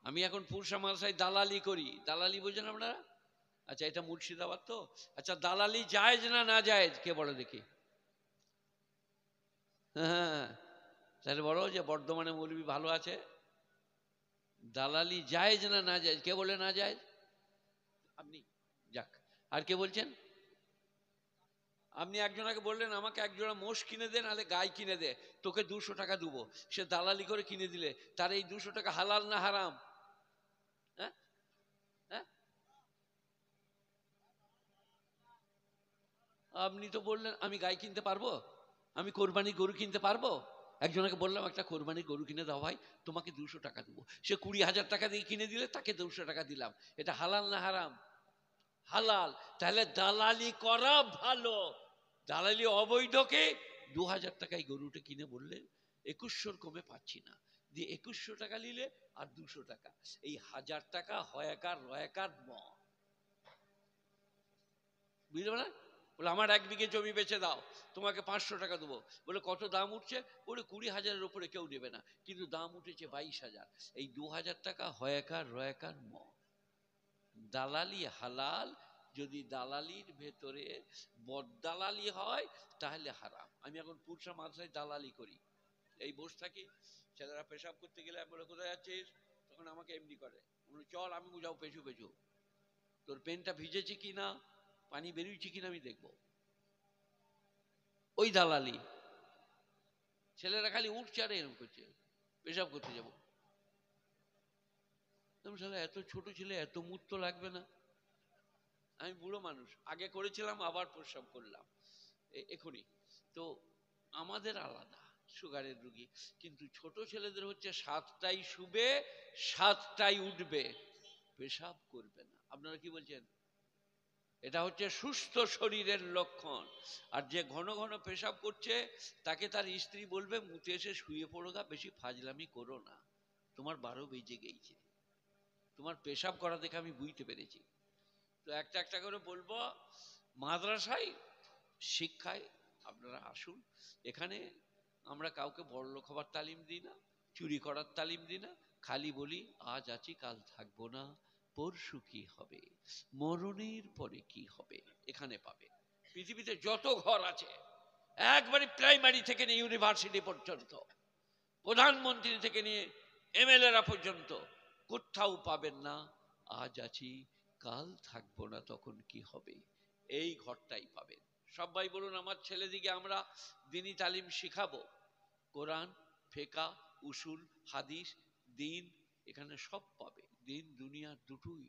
আমি এখন পুরসা মাদ্রাসায় দালালি করি। দালালি বোঝেন আপনারা? আচ্ছা, এটা মুর্শিদাবাদ তো। আচ্ছা, দালালি জায়েজ না না জায়েজ কে বলে দেখি? হ্যাঁ, তাহলে বলো যে বর্ধমানে মৌলবি ভালো আছে। দালালি জায়েজ না না জায়েজ কে বলে? না জায়েজ আপনি। যাক, আর কে বলছেন? আপনি একজনকে বললেন আমাকে একজোড়া মোষ কিনে দে, নাহলে গাই কিনে দে, তোকে 200 টাকা দেবো। সে দালালি করে কিনে দিলে, তার এই 200 টাকা হালাল না হারাম? হ্যাঁ হ্যাঁ, আপনি তো বললেন আমি গাই কিনতে পারবো, আমি কোরবানি গরু কিনতে পারবো। একজনকে বললাম একটা কোরবানি গরু কিনে দাও ভাই, তোমাকে 200 টাকা দেবো। সে 20,000 টাকা দিয়ে কিনে দিলে, তাকে 200 টাকা দিলাম। এটা হালাল না হারাম? হালাল। তাহলে দালালি করা ভালো। দালালি অবৈধকে 2,000 টাকায় গরুটা কিনে বললে 2100 কমে পাচ্ছি না, দিয়ে 2100 টাকা নিলে, আর 200 টাকা, এই 1000 টাকা হয়াকার রয়াকার বুঝতে পারলেন? বলে আমার 1 বিঘে জমি বেচে দাও, তোমাকে 500 টাকা দেবো। বলে কত দাম উঠছে? বলে 20,000-এর উপরে কেউ নেবে না, কিন্তু দাম উঠেছে 22,000। এই 2,000 টাকা হয়াকার রয়াকার দালালি হালাল। যদি দালালির ভেতরে বদদালালি হয় তাহলে হারাম। আমি এখন পুরসা মাদ্রাসায় দালালি করি, এই বসে থাকি, ছেলেরা পেশাব করতে গেলে আমি বলে কোথায় যাচ্ছিস, তখন আমাকে এমনি করে, চল আমি যাও পেছু পেছু, তোর পেনটা ভিজেছে কিনা, পানি বেরিয়েছে কিনা আমি দেখবো। ওই দালালি। ছেলেরা খালি উঠছে আর এরকম করছে, পেশাব করতে যাবো। এত ছোট ছেলে, এত মূর্ত লাগবে না? আমি বুড়ো মানুষ, আগে করেছিলাম, আবার প্রস্রাব করলাম এখনই। তো আমাদের আলাদা, সুগারের রুগী। কিন্তু ছোট ছেলেদের হচ্ছে 7টায় শুবে, 7টায় উঠবে, পেশাব করবে না। আপনারা কি বলছেন? এটা হচ্ছে সুস্থ শরীরের লক্ষণ। আর যে ঘন ঘন পেশাব করছে, তাকে তার স্ত্রী বলবে মুতে এসে শুয়ে পড়ো গা, বেশি ফাজলামি করো না, তোমার 12 বেজে গেছে। তোমার পেশাব করা দেখে আমি বুঝতে পেরেছি। তো একটা একটা করে বলবো, মাদ্রাসায় শিক্ষায় আপনারা আসুন। এখানে আমরা কাউকে বড়লোক হবার তালিম দিই না, চুরি করার তালিম দিই না, খালি বলি আজ আছি কাল থাকবো না, পরশু কি হবে, মরণের পরে কি হবে। এখানে পাবে পৃথিবীতে যত ঘর আছে, একবারে প্রাইমারি থেকে নিয়ে ইউনিভার্সিটি পর্যন্ত, প্রধানমন্ত্রী থেকে নিয়ে এমএলএরা পর্যন্ত, কোথাও পাবেন না আজ আছি কাল থাকবো না তখন কি হবে। এই ঘরটাই পাবেন। সবাই বলুন আমার ছেলেদিকে আমরা দিনী তালিম শিখাবো। কোরআন, ফেকা, উসুল, হাদিস, দিন, এখানে সব পাবে। দিন দুনিয়া দুটোই।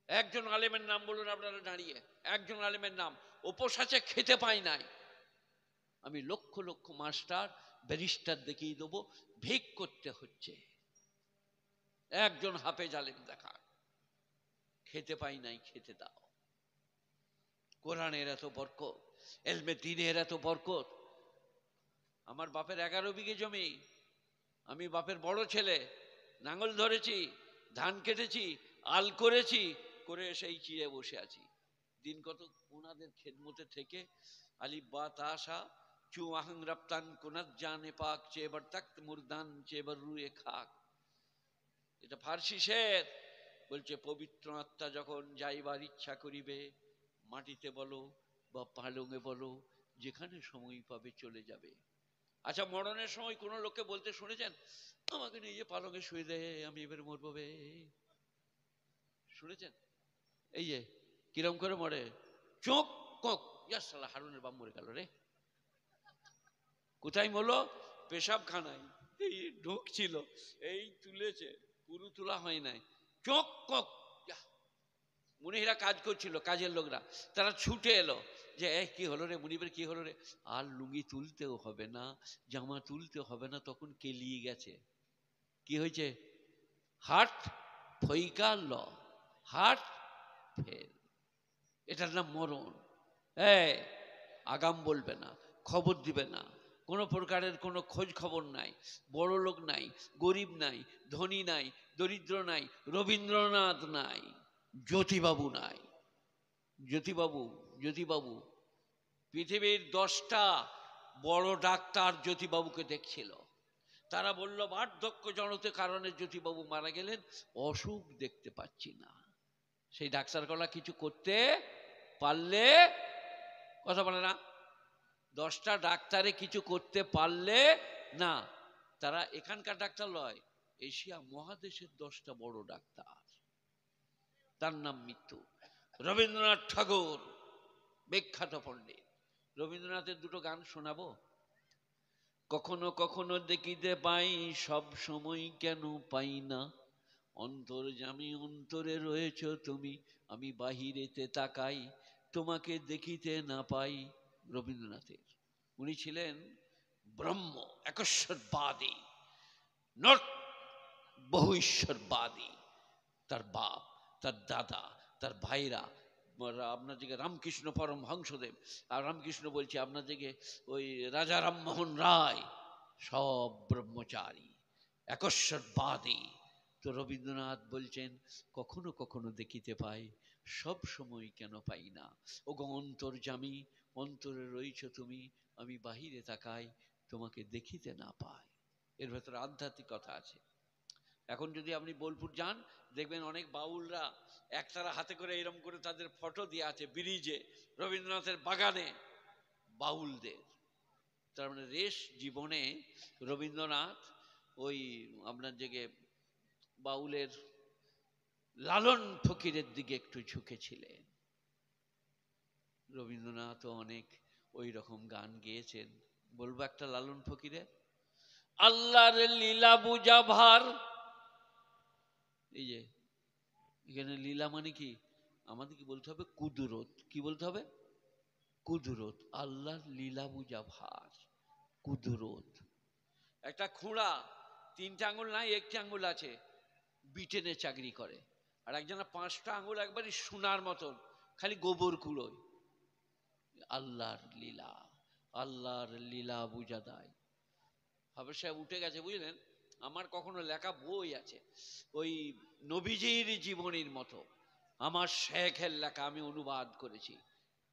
একজন আলেমের নাম বলুন আপনারা দাঁড়িয়ে, একজন আলেমের নাম। উপোস আছে, খেতে পাই নাই। আমি লক্ষ লক্ষ মাস্টার ব্যারিস্টার দেখিয়ে দেবো, ভিক করতে হচ্ছে। একজন হাফেজ আলেম দেখা, খেতে পাই নাই, খেতে দাও। কোরআনের এত বরকত, এলমে দ্বীনের এত বরকত। আমার বাপের 11 বিঘে জমি, আমি বাপের বড় ছেলে, নাঙ্গল ধরেছি, ধান কেটেছি, আল করেছি, করে সেই চিড়ে বসে আছি। দিন কত ওনাদের খেদমতে থেকে আলিফ বা তাসা চু আহং রপ্তান কোনাত জানে পাক চেবার তক্ত মুরদান চেবার রুয়ে খাক। এটা ফার্সি শের। বলছে পবিত্র আত্মা যখন যাইবার ইচ্ছা করিবে, মাটিতে বলো বা পালঙে বলো, যেখানে সময় পাবে চলে যাবে। আচ্ছা, মরণের সময় কোন লোককে বলতে শুনেছেন আমাকে নিয়ে যে পালঙে শুয়ে দে, আমি এবার মরবো বে? শুনেছেন? এই যে কিরম করে মরে, চোখ কক, সালা হারুনের বাপ মরে গেল রে। কোথায় মরলো? পেশাব খানায়। এই ঢুকছিল, এই তুলেছে, পুরো তোলা হয় নাই, চোখ কক। মুনিরা কাজ করছিল, কাজের লোকরা, তারা ছুটে এলো যে কি হলো রে মুনিবের, কি হলো রে? আর লুঙ্গি তুলতেও হবে না, জামা তুলতে হবে না, তখন কেলিয়ে গেছে। কি হয়েছে? হার্ট ফইকা ল, হার্ট ফেল। এটার নাম মরণ। আগাম বলবে না, খবর দিবে না, কোনো প্রকারের কোনো খোঁজ খবর নাই। বড় লোক নাই, গরিব নাই, ধনী নাই, দরিদ্র নাই, রবীন্দ্রনাথ নাই, জ্যোতিবাবু নাই। জ্যোতিবাবু পৃথিবীর 10টা বড় ডাক্তার জ্যোতিবাবুকে দেখছিল। তারা বলল বার্ধক্য জনিত কারণে জ্যোতিবাবু মারা গেলেন, অসুখ দেখতে পাচ্ছি না। সেই ডাক্তারগুলা কিছু করতে পারলে, কথা বলে না, 10টা ডাক্তারে কিছু করতে পারলে না, তারা এখানকার ডাক্তার নয়, এশিয়া মহাদেশের 10টা বড় ডাক্তার, তার নাম মৃত্যু। রবীন্দ্রনাথ ঠাকুর বিখ্যাত পণ্ডিত। রবীন্দ্রনাথের দুটো গান শোনাবো। কখনো কখনো দেখিতে পাই, সব সময় কেন পাই না, অন্তর্যামী অন্তরে রয়েছ তুমি, আমি বাহিরেতে তাকাই, তোমাকে দেখিতে না পাই। রবীন্দ্রনাথের, উনি ছিলেন ব্রহ্ম একশ্বরবাদী, নট বহু ঈশ্বরবাদী। তার বাপ, তার দাদা, তার ভাইরা, আপনার দিকে রামকৃষ্ণ পরমহংসদেব, আর রামকৃষ্ণ বলছি আপনার দিকে ওই রাজা রামমোহন রায়, সব ব্রহ্মচারী একশ্বরবাদী। তো রবীন্দ্রনাথ বলছেন কখনো কখনো দেখিতে পাই, সব সময় কেন পাই না, ওগো অন্তর্যামী অন্তরে রয়েছ তুমি, আমি বাহিরে তাকাই, তোমাকে দেখিতে না পাই। এর ভেতরে আধ্যাত্মিকতা আছে। এখন যদি আপনি বোলপুর যান, দেখবেন অনেক বাউলরা একতারা হাতে করে এরম করে তাদের ফটো দিয়ে আছে ব্রিজে, রবীন্দ্রনাথের বাগানে বাউলদের। তার মানে রেশ জীবনে রবীন্দ্রনাথ ওই আপনার জেগে বাউলের লালন ফকিরের দিকে একটু ঝুঁকেছিলেন। রবীন্দ্রনাথ অনেক ওই রকম গান গেয়েছেন। বলবো একটা লালন ফকিরের, আল্লাহর লীলা বুঝা ভার। এই যে এখানে লীলা মানে কি, আমাদেরকে বলতে হবে কুদরত। কি বলতে হবে? কুদরত। আল্লাহর লীলা বুঝা ভার, কুদরত। একটা খুঁড়া 3টে আঙ্গুল নাই, 1টি আঙ্গুল আছে, ব্রিটেনে চাকরি করে, আর একজনের 5টা আঙ্গুল একবারই সোনার মতন, খালি গোবর কুড়োয়। আল্লাহর লীলা, আল্লাহর লীলা বুঝা দেয়। হাফেজ সাহেব উঠে গেছে বুঝলেন। আমার কখনো লেখা বই আছে ওই নবীজির জীবনীর মতো, আমার শেখের লেখা, আমি অনুবাদ করেছি।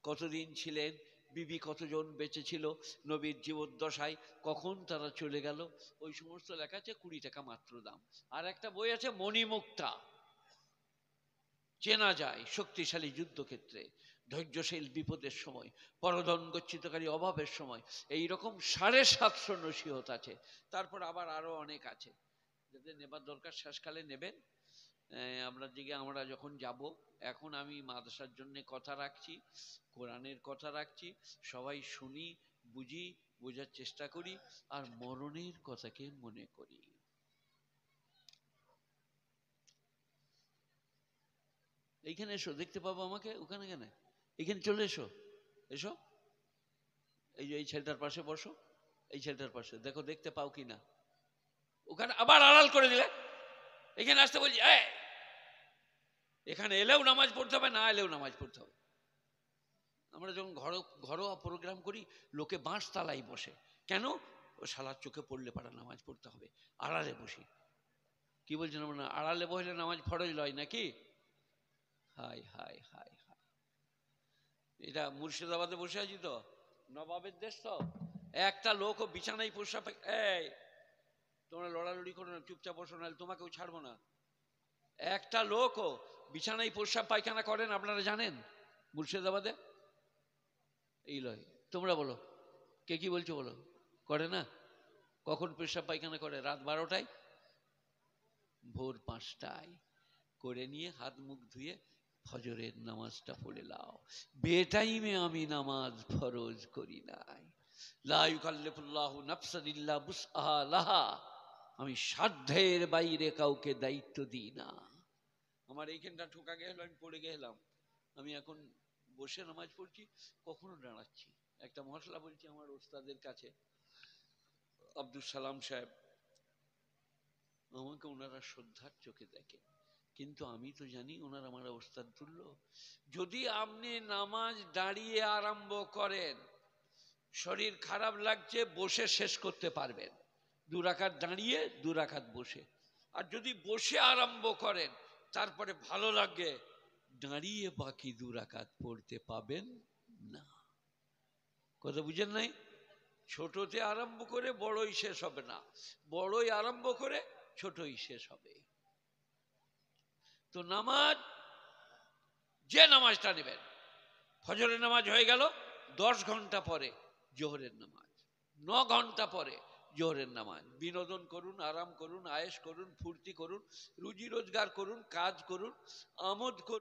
কতদিন ছিলেন, বিবি কতজন বেঁচে ছিল নবীর জীবদ্দশায়, কখন তারা চলে গেল, ওই সমস্ত লেখা আছে, 20 টাকা মাত্র দাম। আর একটা বই আছে মণিমুক্তা, চেনা যায় শক্তিশালী যুদ্ধক্ষেত্রে, ধৈর্যশীল বিপদের সময়, পরধন গচ্ছিতকারী অভাবের সময়, এই রকম 750 নসিহত আছে। তারপর আবার আরো অনেক আছে, যাদের নেবার দরকার শেষকালে নেবেন। আমরা দিকে আমরা যখন যাব, এখন আমি মাদ্রাসার জন্য কথা রাখছি, কোরআনের কথা রাখছি, সবাই শুনি, বুঝি, বোঝার চেষ্টা করি, আর মরণের কথাকে মনে করি। এইখানে এসো, দেখতে পাবো আমাকে, ওখানে কেন, এখানে চলে এসো, এসো, এই যে এই ছেলেটার পাশে বসো, এই ছেলেটার পাশে দেখো, দেখতে পাও কিনা। ওখানে আবার আড়াল করে দিলে, এখানে আসতে বলছি, এখানে এলেও নামাজ পড়তে হবে, না এলেও নামাজ পড়তে হবে। আমরা যখন ঘরোয়া প্রোগ্রাম করি, লোকে বাঁশ তালাই বসে, কেন? ও শালার চোখে পড়লে পারা নামাজ পড়তে হবে, আড়ালে বসি। কি বলছেন আমরা, আড়ালে বসলে নামাজ ফরজ লয় নাকি? হাই হাই হাই হাই, এটা মুর্শিদাবাদে বসে আছি তো, নবাবের দেশ তো, একটা লোক ও বিছানায় প্রস্রাব, এই তোমরা লড়ালড়ি করো না, চুপচাপ বসো, না তোমাকেও ছাড়বো না। একটা লোকও বিছানায় প্রস্রাব পায়খানা করেন, আপনারা জানেন মুর্শিদাবাদে? এই লয়, তোমরা বলো, কে কি বলছো বলো, করে না? কখন পেশাব পায়খানা করে? রাত 12টায়, ভোর 5টায় করে নিয়ে হাত মুখ ধুয়ে ফজরের নামাজটা পড়ে লাও। বেটাইমে আমি নামাজ ফরজ করি নাই, লা ইউকাল্লিফুল্লাহু নাফসান ইল্লা বুসআহা লাহা, আমি সাধ্যের বাইরে কাউকে দায়িত্ব দিই না। আমার এইখানটা ঠোকা গেল, আমি পড়ে গেলাম, আমি এখন বসে নামাজ পড়ছি, কখনো দাঁড়াচ্ছি। একটা মশলা বলছি আমার ওস্তাদের কাছে, আব্দুল সালাম সাহেব, আমাকে ওনারা শ্রদ্ধার চোখে দেখে, কিন্তু আমি তো জানি ওনারা আমার ওস্তাদ তুল্য। যদি আপনি নামাজ দাঁড়িয়ে আরম্ভ করেন, শরীর খারাপ লাগছে, বসে শেষ করতে পারবেন, 2 রাকাত দাঁড়িয়ে 2 রাকাত বসে। আর যদি বসে আরম্ভ করেন, তারপরে ভালো লাগে, দাঁড়িয়ে বাকি 2 রাকাত পড়তে পাবেন না। কথা বুঝেন নাই? ছোটতে আরম্ভ করে বড়ই শেষ হবে না, বড়ই আরম্ভ করে ছোটই শেষ হবে। তো নামাজ, যে নামাজটা নেবেন, ফজরের নামাজ হয়ে গেল, 10 ঘন্টা পরে জোহরের নামাজ, 9 ঘন্টা পরে জোহরের নামাজ। বিনোদন করুন, আরাম করুন, আয়েশ করুন, ফুর্তি করুন, রুজি রোজগার করুন, কাজ করুন, আমোদ করুন।